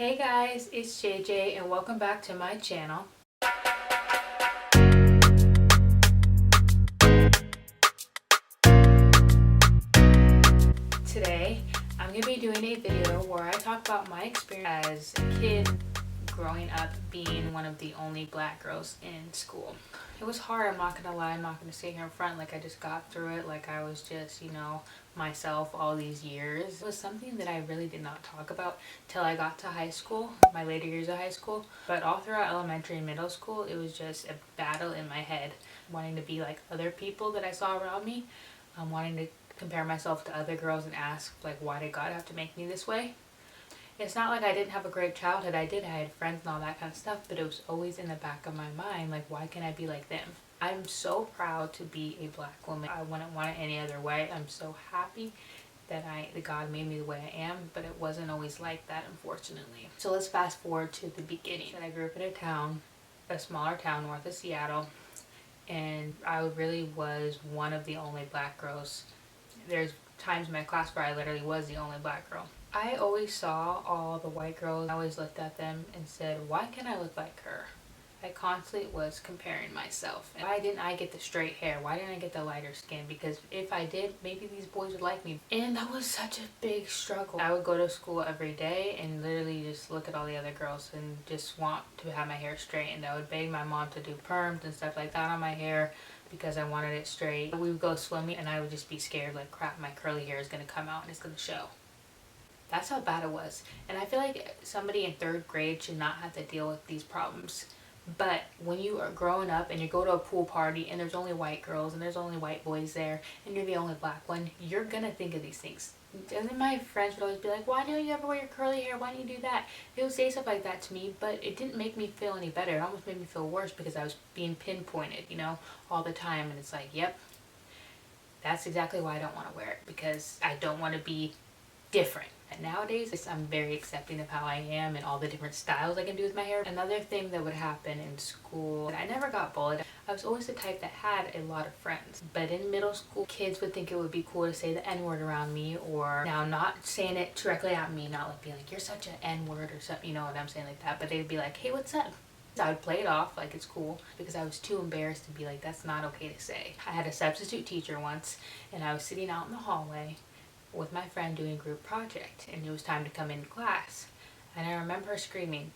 Hey guys, it's JJ and welcome back to my channel. Today, I'm going to be doing a video where I talk about my experience as a kid growing up being one of the only black girls in school. It was hard, I'm not gonna lie, I'm not gonna sit here in front like I just got through it, like I was just, myself all these years. It was something that I really did not talk about till I got to high school, my later years of high school. But all throughout elementary and middle school, it was just a battle in my head, wanting to be like other people that I saw around me, wanting to compare myself to other girls and ask, like, why did God have to make me this way? It's not like I didn't have a great childhood. I had friends and all that kind of stuff, but it was always in the back of my mind, like, why can't I be like them? I'm so proud to be a black woman. I wouldn't want it any other way. I'm so happy that God made me the way I am, but it wasn't always like that, unfortunately. So let's fast forward to the beginning. I grew up in a smaller town north of Seattle, and I really was one of the only black girls. There's times in my class where I literally was the only black girl. I always saw all the white girls. I always looked at them and said, why can't I look like her? I constantly was comparing myself. Why didn't I get the straight hair? Why didn't I get the lighter skin? Because if I did, maybe these boys would like me. And that was such a big struggle. I would go to school every day and literally just look at all the other girls and just want to have my hair straight. And I would beg my mom to do perms and stuff like that on my hair because I wanted it straight. We would go swimming and I would just be scared, like, crap, my curly hair is gonna come out and it's gonna show. That's how bad it was. And I feel like somebody in 3rd grade should not have to deal with these problems. But when you are growing up and you go to a pool party and there's only white girls and there's only white boys there and you're the only black one, you're gonna think of these things. And then my friends would always be like, why don't you ever wear your curly hair? Why don't you do that? They would say stuff like that to me, but it didn't make me feel any better. It almost made me feel worse because I was being pinpointed, all the time. And it's like, yep, that's exactly why I don't want to wear it, because I don't want to be different. And nowadays, I'm very accepting of how I am and all the different styles I can do with my hair. Another thing that would happen in school, I never got bullied. I was always the type that had a lot of friends. But in middle school, kids would think it would be cool to say the N-word around me, or now not saying it directly at me, not like being like, you're such an N-word or something, you know what I'm saying, like that. But they'd be like, hey, what's up? I would play it off like it's cool because I was too embarrassed to be like, that's not okay to say. I had a substitute teacher once and I was sitting out in the hallway with my friend doing a group project, and it was time to come into class, and I remember her screaming,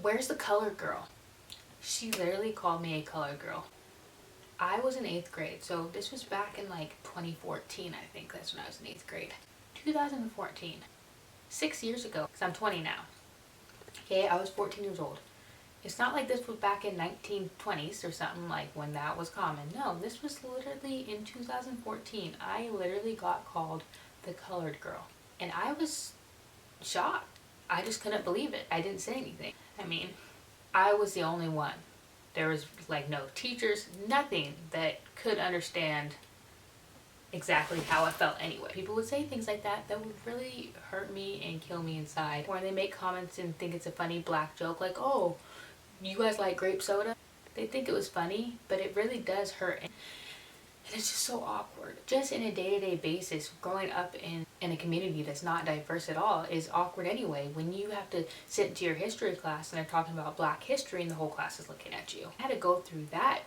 where's the colored girl? She literally called me a colored girl. I was in 8th grade, so this was back in like 2014, I think that's when I was in 8th grade. 2014, 6 years ago, because I'm 20 now. Okay, I was 14 years old. It's not like this was back in 1920s or something, like when that was common. No, this was literally in 2014. I literally got called the colored girl. And I was shocked. I just couldn't believe it. I didn't say anything. I mean, I was the only one. There was like no teachers, nothing that could understand exactly how I felt anyway. People would say things like that would really hurt me and kill me inside. Or they make comments and think it's a funny black joke, like, oh, you guys like grape soda? They think it was funny, but it really does hurt. And it's just so awkward. Just in a day-to-day basis, growing up in a community that's not diverse at all is awkward anyway. When you have to sit into your history class and they're talking about black history and the whole class is looking at you. I had to go through that,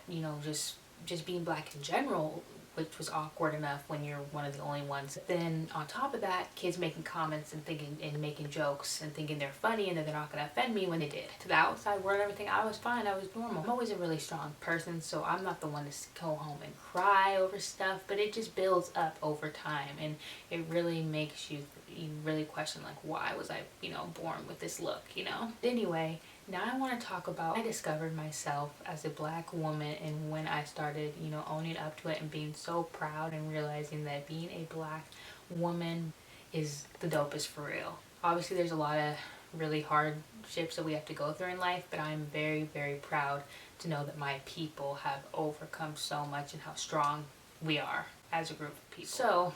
just being black in general, which was awkward enough when you're one of the only ones. Then on top of that, kids making comments and thinking and making jokes and thinking they're funny and that they're not going to offend me when they did. To the outside world and everything, I was fine. I was normal. I'm always a really strong person, so I'm not the one to go home and cry over stuff, but it just builds up over time, and it really makes you really question, like, why was I, born with this look, Anyway, now I want to talk about when I discovered myself as a black woman and when I started, owning up to it and being so proud and realizing that being a black woman is the dopest for real. Obviously, there's a lot of really hardships that we have to go through in life, but I'm very, very proud to know that my people have overcome so much and how strong we are as a group of people. So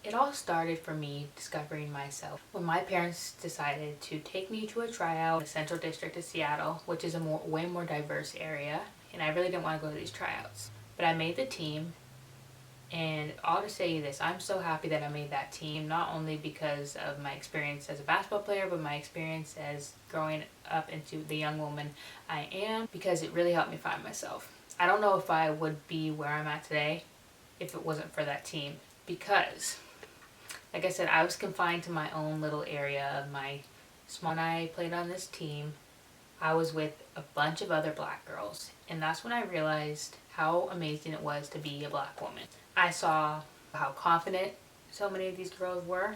it all started for me discovering myself when my parents decided to take me to a tryout in the Central District of Seattle, which is a way more diverse area, and I really didn't want to go to these tryouts. But I made the team, And I'll just say this, I'm so happy that I made that team, not only because of my experience as a basketball player, but my experience as growing up into the young woman I am, because it really helped me find myself. I don't know if I would be where I'm at today if it wasn't for that team, because like I said, I was confined to my own little area of my small. When I played on this team, I was with a bunch of other black girls, and that's when I realized how amazing it was to be a black woman. I saw how confident so many of these girls were,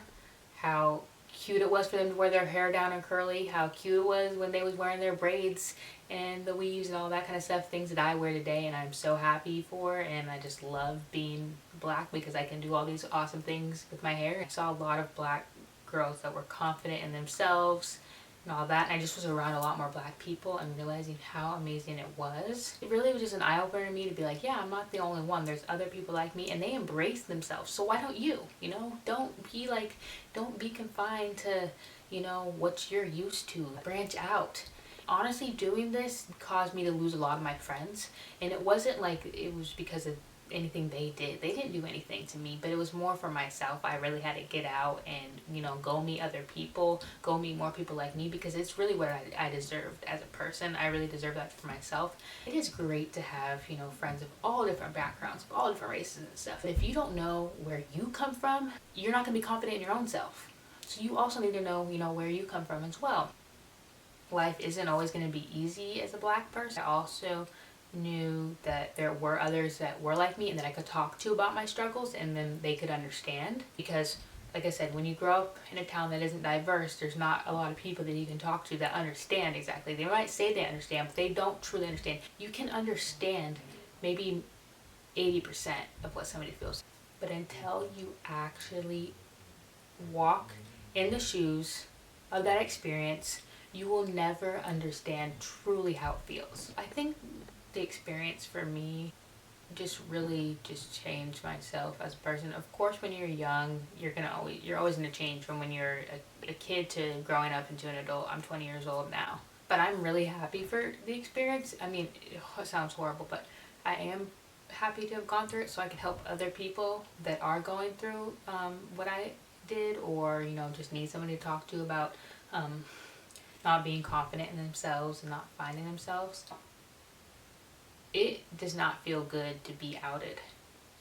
how cute it was for them to wear their hair down and curly, how cute it was when they was wearing their braids and the weaves and all that kind of stuff, things that I wear today and I'm so happy for, and I just love being black because I can do all these awesome things with my hair. I saw a lot of black girls that were confident in themselves and all that, and I just was around a lot more black people and realizing how amazing it was. It really was just an eye-opener to me to be like, yeah, I'm not the only one. There's other people like me and they embrace themselves. So why don't you? You know, don't be confined to, you know, what you're used to. Branch out. Honestly, doing this caused me to lose a lot of my friends, and it wasn't like it was because of anything they did. They didn't do anything to me, but it was more for myself. I really had to get out and, you know, go meet other people, go meet more people like me, because it's really what I deserved as a person. I really deserve that for myself. It is great to have, you know, friends of all different backgrounds, of all different races and stuff. But if you don't know where you come from, you're not going to be confident in your own self. So you also need to know, you know, where you come from as well. Life isn't always going to be easy as a black person. I also knew that there were others that were like me and that I could talk to about my struggles, and then they could understand, because like I said, when you grow up in a town that isn't diverse, there's not a lot of people that you can talk to that understand exactly. They might say they understand, but they don't truly understand. You can understand maybe 80% of what somebody feels, but until you actually walk in the shoes of that experience, you will never understand truly how it feels. I think the experience for me just really just changed myself as a person. Of course, when you're young, you're always gonna change from when you're a kid to growing up into an adult. I'm 20 years old now, but I'm really happy for the experience. I mean, it sounds horrible, but I am happy to have gone through it so I can help other people that are going through what I did, or, you know, just need somebody to talk to about not being confident in themselves and not finding themselves. It does not feel good to be outed,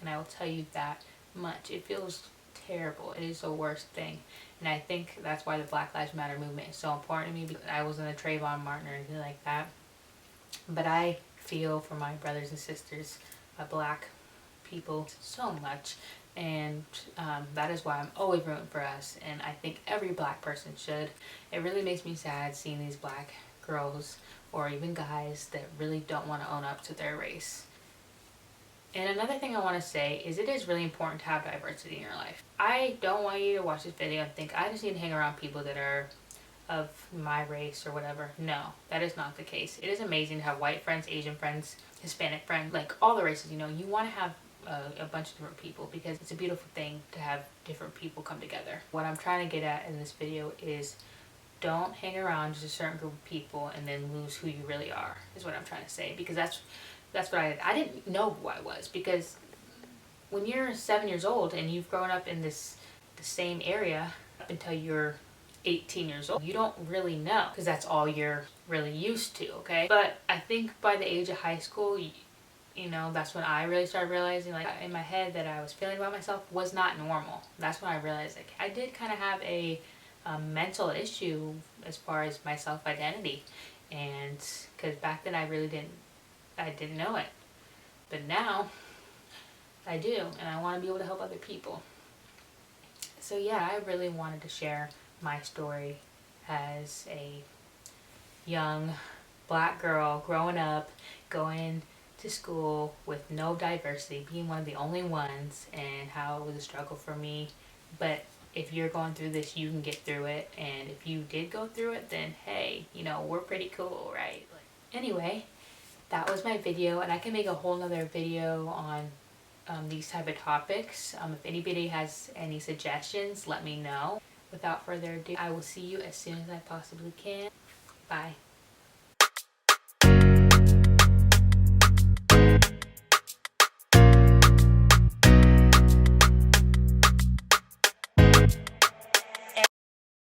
and I will tell you that much. It feels terrible. It is the worst thing, and I think that's why the Black Lives Matter movement is so important to me, because I wasn't a Trayvon Martin or anything like that, but I feel for my brothers and sisters, black people, so much, and that is why I'm always rooting for us, and I think every black person should. It really makes me sad seeing these black girls or even guys that really don't want to own up to their race. And another thing I want to say is it is really important to have diversity in your life. I don't want you to watch this video and think I just need to hang around people that are of my race or whatever. No, that is not the case. It is amazing to have white friends, Asian friends, Hispanic friends, like all the races. You know, you want to have a bunch of different people, because it's a beautiful thing to have different people come together. What I'm trying to get at in this video is don't hang around just a certain group of people and then lose who you really are, is what I'm trying to say, because that's what I didn't know who I was, because when you're 7 years old and you've grown up in the same area up until you're 18 years old, you don't really know, because that's all you're really used to, okay? But I think by the age of high school, you know, that's when I really started realizing, like, in my head that I was feeling about myself was not normal. That's when I realized, like, I did kind of have a mental issue as far as my self-identity, and because back then I didn't know it, but now I do, and I want to be able to help other people. So yeah, I really wanted to share my story as a young black girl growing up, going to school with no diversity, being one of the only ones, and how it was a struggle for me. But if you're going through this, you can get through it, and if you did go through it, then hey, you know, we're pretty cool, right? Anyway, that was my video, and I can make a whole nother video on these type of topics. If anybody has any suggestions, let me know. Without further ado, I will see you as soon as I possibly can. Bye.